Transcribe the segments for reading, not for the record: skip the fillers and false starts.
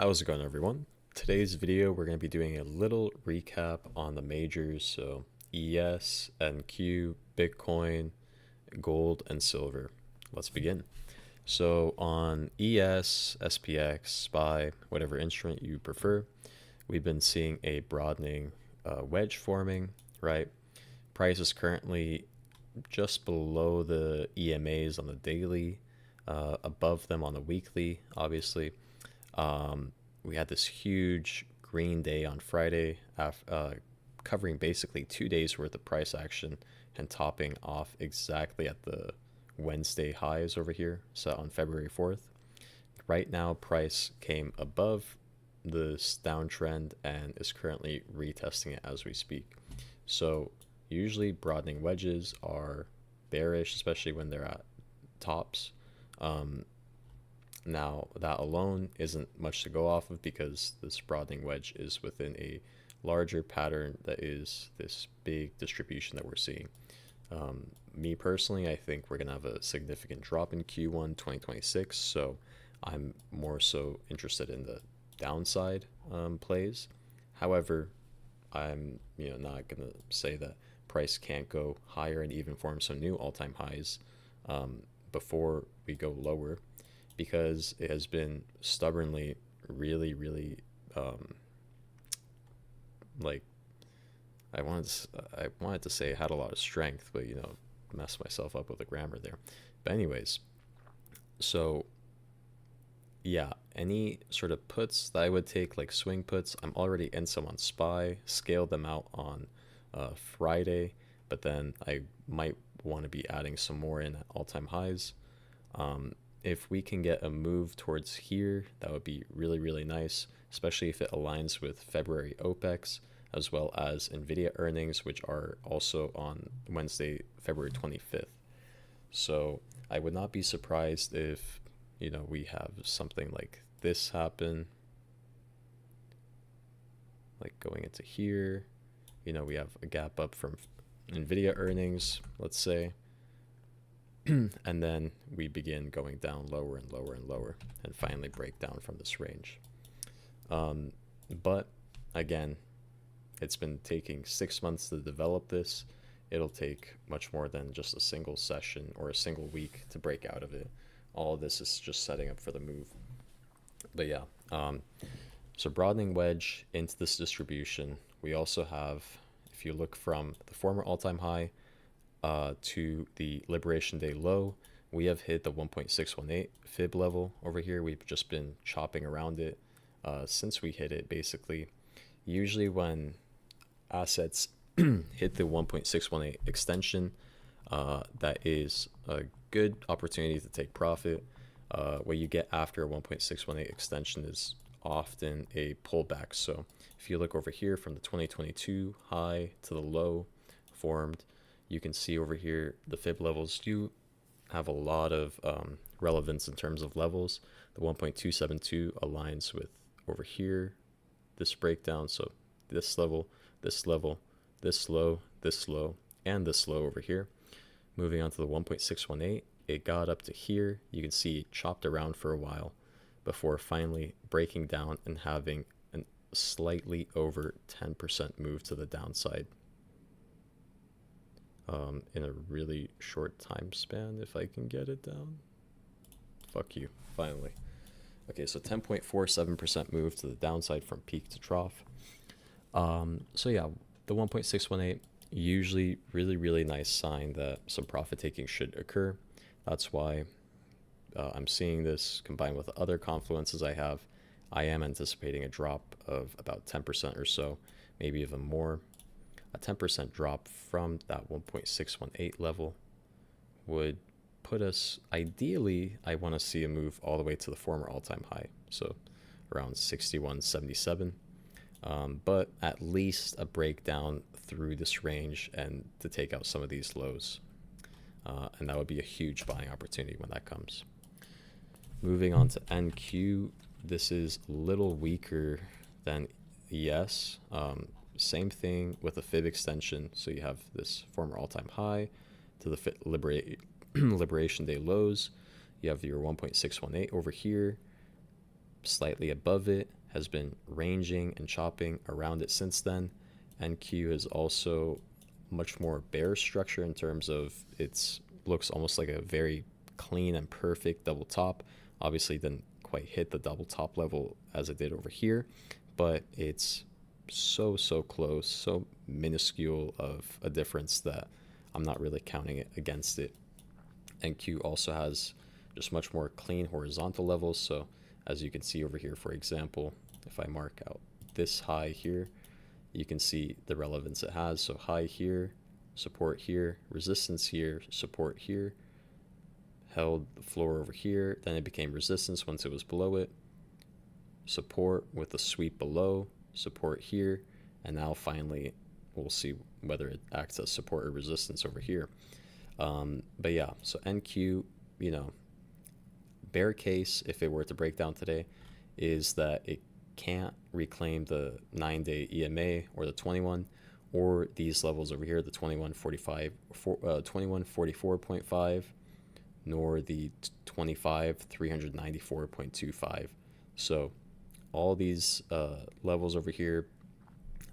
How's it going, everyone? Today's video, we're going to be doing a little recap on the majors, so ES, NQ, Bitcoin, gold, and silver. Let's begin. So on ES, SPX, SPY, whatever instrument you prefer, we've been seeing a broadening wedge forming, right? Price is currently just below the EMAs on the daily, above them on the weekly, obviously. We had this huge green day on Friday, covering basically 2 days worth of price action and topping off exactly at the Wednesday highs over here, so on February 4th. Right now, price came above this downtrend and is currently retesting it as we speak. So usually broadening wedges are bearish, especially when they're at tops. Now, that alone isn't much to go off of because this broadening wedge is within a larger pattern that is this big distribution that we're seeing. Me personally, I think we're going to have a significant drop in Q1 2026, so I'm more so interested in the downside plays. However, I'm not going to say that price can't go higher and even form some new all-time highs before we go lower, because it has been stubbornly really like I wanted to say it had a lot of strength, but messed myself up with the grammar there. But anyways, so yeah, any sort of puts that I would take, like swing puts, I'm already in some on SPY, scaled them out on Friday, but then I might want to be adding some more in at all-time highs. If we can get a move towards here, that would be really nice, especially if it aligns with February OPEX as well as Nvidia earnings, which are also on Wednesday, February 25th. So I would not be surprised if we have something like this happen, like going into here. We have a gap up from Nvidia earnings, let's say, and then we begin going down lower and lower and finally break down from this range. But again, it's been taking 6 months to develop this. It'll take much more than just a single session or a single week to break out of it. All of this is just setting up for the move. But yeah, so broadening wedge into this distribution. We also have, if you look from the former all-time high to the Liberation Day low, we have hit the 1.618 fib level over here. We've just been chopping around it since we hit it, basically. Usually when assets hit the 1.618 extension, that is a good opportunity to take profit. What you get after a 1.618 extension is often a pullback. So if you look over here from the 2022 high to the low formed, you can see over here the fib levels do have a lot of relevance in terms of levels. The 1.272 aligns with over here, this breakdown. So this level, this level, this low, this low, and this low over here. Moving on to the 1.618, it got up to here. You can see it chopped around for a while before finally breaking down and having a slightly over 10% move to the downside in a really short time span, if I can get it down. Fuck you, finally. Okay, so 10.47% move to the downside from peak to trough. So yeah, the 1.618, usually really nice sign that some profit taking should occur. That's why I'm seeing this combined with other confluences I have. I am anticipating a drop of about 10% or so, maybe even more. A 10% drop from that 1.618 level would put us, ideally, I want to see a move all the way to the former all-time high, so around 61.77. But at least a breakdown through this range and to take out some of these lows. And that would be a huge buying opportunity when that comes. Moving on to NQ, this is a little weaker than ES. Same thing with a fib extension. So you have this former all-time high to the Liberation Day lows. You have your 1.618 over here. slightly above it, has been ranging and chopping around it since then. NQ is also much more bearish structure in terms of it's looks almost like a very clean and perfect double top. Obviously didn't quite hit the double top level as it did over here, but it's so close, so minuscule of a difference that I'm not really counting it against it. NQ also has just much more clean horizontal levels. So as you can see over here, for example, if I mark out this high here, you can see the relevance it has. So high here, support here, resistance here, support here, held the floor over here, then it became resistance once it was below it, support with a sweep below, support here, and now finally we'll see whether it acts as support or resistance over here. But yeah, so NQ, you know, bear case if it were to break down today is that it can't reclaim the 9-day EMA or the 21 or these levels over here, the 2144.5, nor the 394.25. So all these levels over here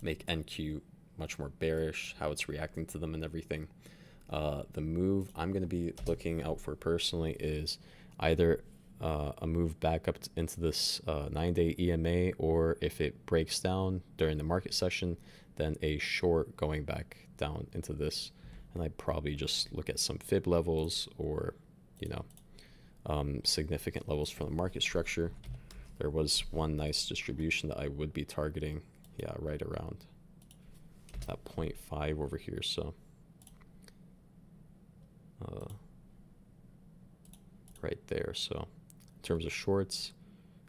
make NQ much more bearish, how it's reacting to them and everything. The move I'm going to be looking out for personally is either a move back up into this 9-day EMA, or if it breaks down during the market session, then a short going back down into this. And I'd probably just look at some fib levels or, you know, significant levels from the market structure. There was one nice distribution that I would be targeting, yeah, right around that 0.5 over here. So right there. So in terms of shorts,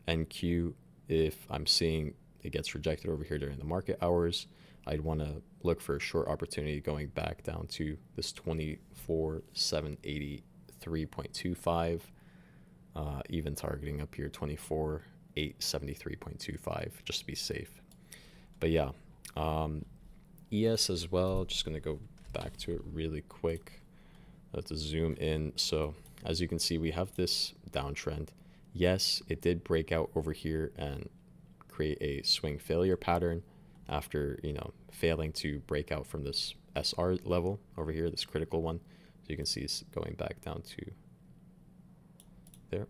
NQ, if I'm seeing it gets rejected over here during the market hours, I'd want to look for a short opportunity going back down to this 24,783.25, even targeting up here 24,873.25 just to be safe. But yeah, ES as well, just going to go back to it really quick. Let's zoom in. So as you can see, we have this downtrend. Yes, it did break out over here and create a swing failure pattern after, you know, failing to break out from this SR level over here, this critical one. So you can see it's going back down to there.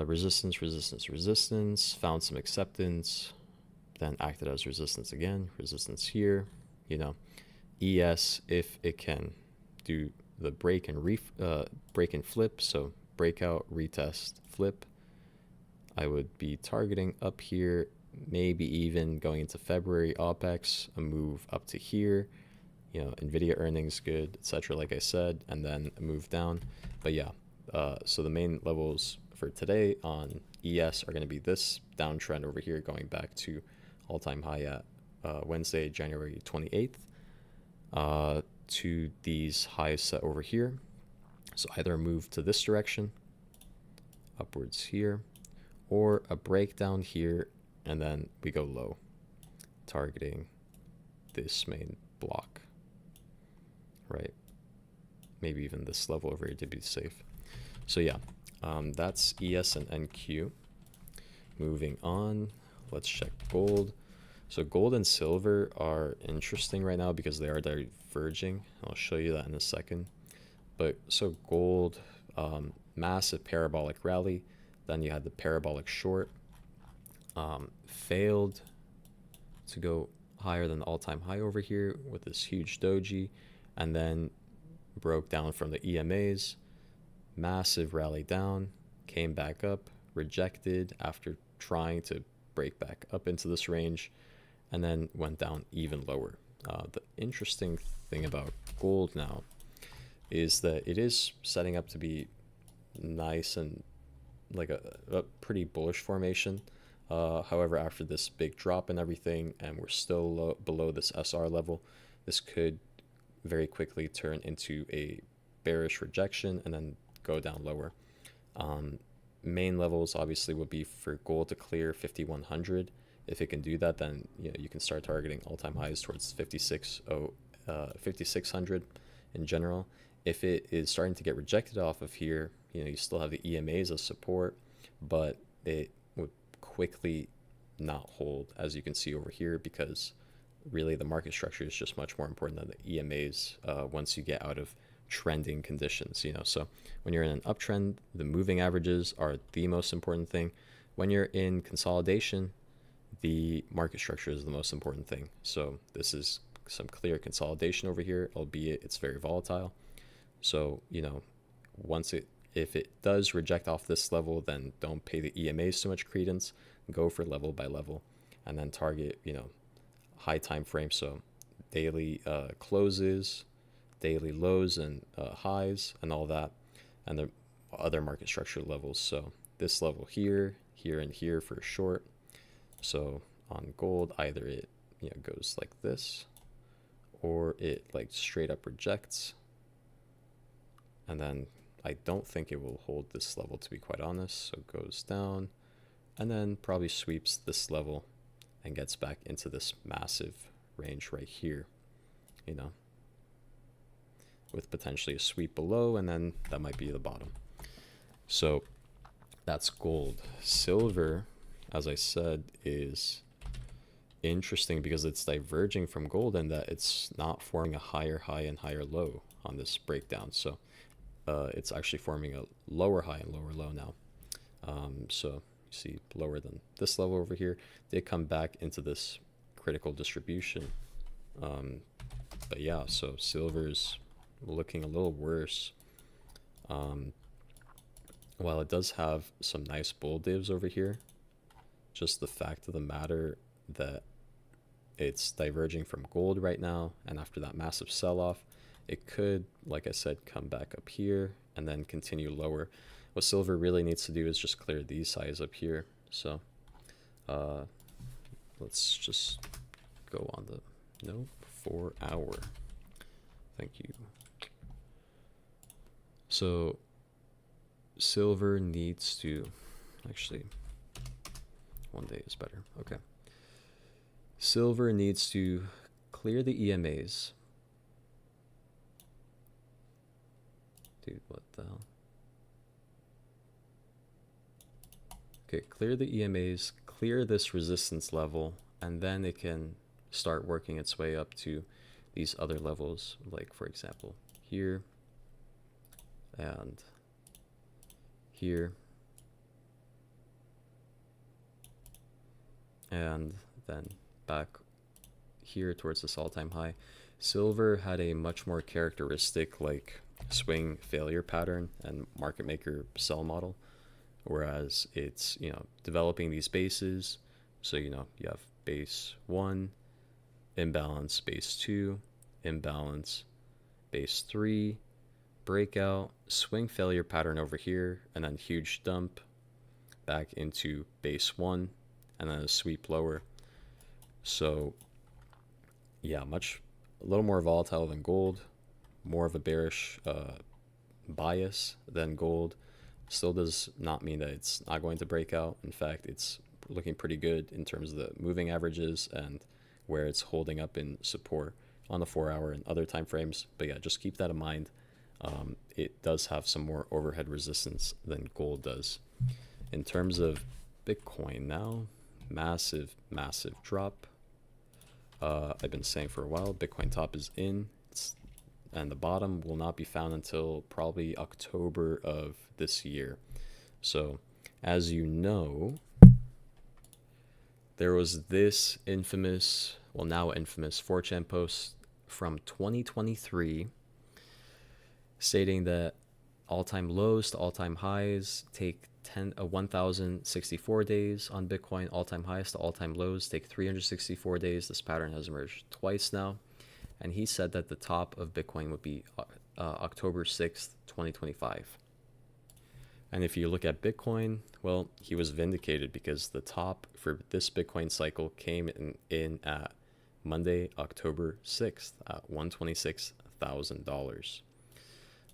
Resistance, found some acceptance, then acted as resistance again, resistance here. You know, ES, if it can do the break and flip, so breakout, retest, flip, I would be targeting up here, maybe even going into February OPEX, a move up to here, you know, NVIDIA earnings good, etc. like I said, and then a move down. But yeah, so the main levels for today on ES are going to be this downtrend over here going back to all-time high at Wednesday, January 28th, to these highs set over here. So either a move to this direction, upwards here, or a breakdown here, and then we go low, targeting this main block, right? Maybe even this level over here to be safe. So yeah, that's ES and NQ. Moving on, let's check gold. So gold and silver are interesting right now because they are diverging. I'll show you that in a second. But so gold, massive parabolic rally. Then you had the parabolic short, failed to go higher than the all-time high over here with this huge doji, and then broke down from the EMAs, massive rally down, came back up, rejected after trying to break back up into this range, and then went down even lower. The interesting thing about gold now is that it is setting up to be nice and like a pretty bullish formation. However, after this big drop and everything, and we're still below this SR level, this could very quickly turn into a bearish rejection and then go down lower. Main levels obviously would be for gold to clear 5,100. If it can do that, then you can start targeting all-time highs towards 5,600 in general. If it is starting to get rejected off of here, you still have the EMAs as support, but it would quickly not hold, as you can see over here, because really the market structure is just much more important than the EMAs once you get out of trending conditions, So when you're in an uptrend, the moving averages are the most important thing. When you're in consolidation, the market structure is the most important thing. So this is some clear consolidation over here, albeit it's very volatile. So, if it does reject off this level, then don't pay the EMAs too much credence. Go for level by level, and then target, high time frame. So daily closes, daily lows and highs and all that, and the other market structure levels. So this level here, here, and here for short. So on gold, either it goes like this, or it like straight up rejects, and then I don't think it will hold this level, to be quite honest. So it goes down and then probably sweeps this level and gets back into this massive range right here, with potentially a sweep below, and then that might be the bottom. So that's gold. Silver, as I said, is interesting because it's diverging from gold in that it's not forming a higher high and higher low on this breakdown. So it's actually forming a lower high and lower low now. So you see lower than this level over here. They come back into this critical distribution. But yeah, so silver's looking a little worse. While it does have some nice bull divs over here, just the fact of the matter that it's diverging from gold right now, and after that massive sell-off, it could, like I said, come back up here and then continue lower. What silver really needs to do is just clear these highs up here. So let's just go on the 4 hour. Thank you. So silver needs to, actually, one day is better. Okay. Silver needs to clear the EMAs. Dude, what the hell? Okay, clear the EMAs, clear this resistance level, and then it can start working its way up to these other levels, like for example, here and here, and then back here towards this all-time high. Silver had a much more characteristic like swing failure pattern and market maker sell model, whereas it's developing these bases. So you have base 1, imbalance, base 2, imbalance, base 3, breakout, swing failure pattern over here, and then huge dump back into base 1, and then a sweep lower. So yeah, a little more volatile than gold, more of a bearish bias than gold. Still does not mean that it's not going to break out. In fact, it's looking pretty good in terms of the moving averages and where it's holding up in support on the 4 hour and other time frames. But yeah, just keep that in mind. It does have some more overhead resistance than gold does. In terms of Bitcoin now, massive drop. I've been saying for a while, Bitcoin top is in, and the bottom will not be found until probably October of this year. So as you know, there was this infamous, well now infamous 4chan post from 2023 stating that all-time lows to all-time highs take 1,064 days on Bitcoin. All-time highs to all-time lows take 364 days. This pattern has emerged twice now. And he said that the top of Bitcoin would be October 6th, 2025. And if you look at Bitcoin, well, he was vindicated because the top for this Bitcoin cycle came in at Monday, October 6th at $126,000.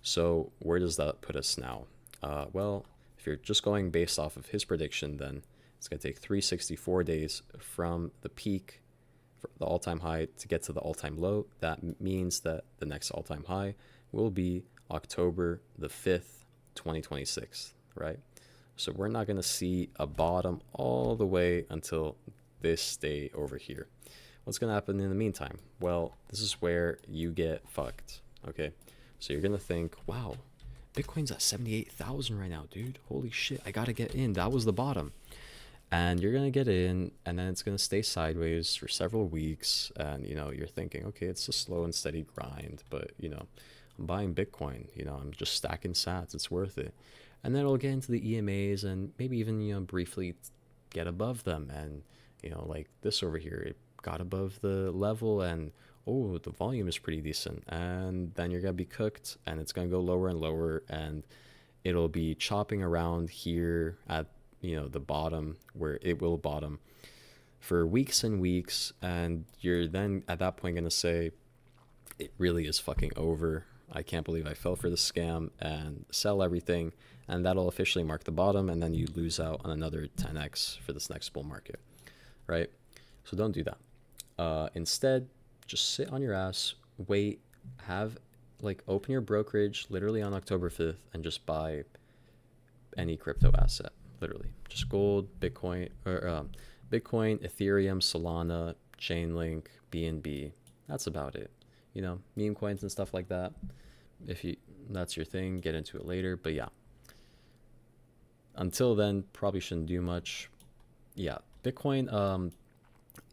So where does that put us now? Well, if you're just going based off of his prediction, then it's going to take 364 days from the peak, for the all-time high, to get to the all-time low. That means that the next all-time high will be October the 5th, 2026, right? So we're not going to see a bottom all the way until this day over here. What's going to happen in the meantime? Well, this is where you get fucked. Okay. So you're going to think, wow, Bitcoin's at 78,000 right now, dude. Holy shit. I got to get in. That was the bottom. And you're going to get in, and then it's going to stay sideways for several weeks. And, you know, you're thinking, okay, it's a slow and steady grind, but, you know, I'm buying Bitcoin, you know, I'm just stacking sats. It's worth it. And then it'll get into the EMAs and maybe even, you know, briefly get above them. And, you know, like this over here, it got above the level and, oh, the volume is pretty decent. And then you're going to be cooked and it's going to go lower and lower. And it'll be chopping around here at, you know, the bottom where it will bottom for weeks and weeks. And you're then at that point going to say, it really is fucking over. I can't believe I fell for the scam, and sell everything. And that'll officially mark the bottom. And then you lose out on another 10x for this next bull market, right? So don't do that. Instead, just sit on your ass, wait, open your brokerage literally on October 5th and just buy any crypto asset. Literally just gold, Bitcoin, or Bitcoin, Ethereum, Solana, Chainlink, BNB. That's about it. You know, meme coins and stuff like that. If that's your thing, get into it later. But yeah, until then, probably shouldn't do much. Yeah, Bitcoin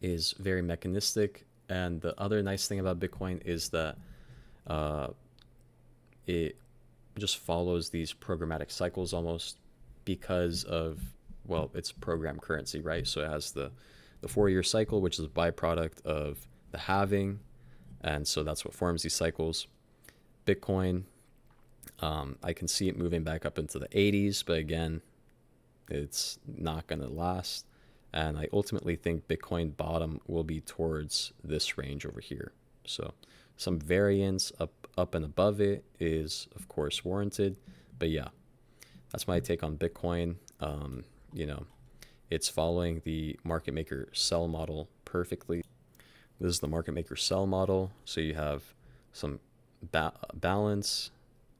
is very mechanistic, and the other nice thing about Bitcoin is that it just follows these programmatic cycles almost, because of, well, it's program currency, right? So it has the 4-year cycle, which is a byproduct of the halving, and so that's what forms these cycles. Bitcoin, I can see it moving back up into the 80s, but again, it's not going to last. And I ultimately think Bitcoin bottom will be towards this range over here. So some variance up and above it is, of course, warranted. But yeah, that's my take on Bitcoin. You know, it's following the market maker sell model perfectly. This is the market maker sell model. So you have some balance,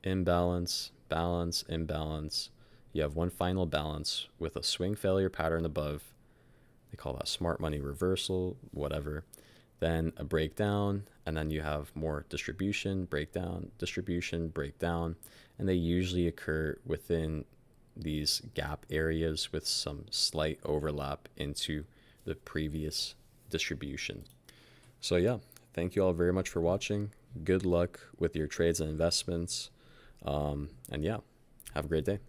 imbalance, balance, imbalance. You have one final balance with a swing failure pattern above. They call that smart money reversal, whatever. Then a breakdown, and then you have more distribution, breakdown, distribution, breakdown. And they usually occur within these gap areas with some slight overlap into the previous distribution. So yeah, thank you all very much for watching. Good luck with your trades and investments. And yeah, have a great day.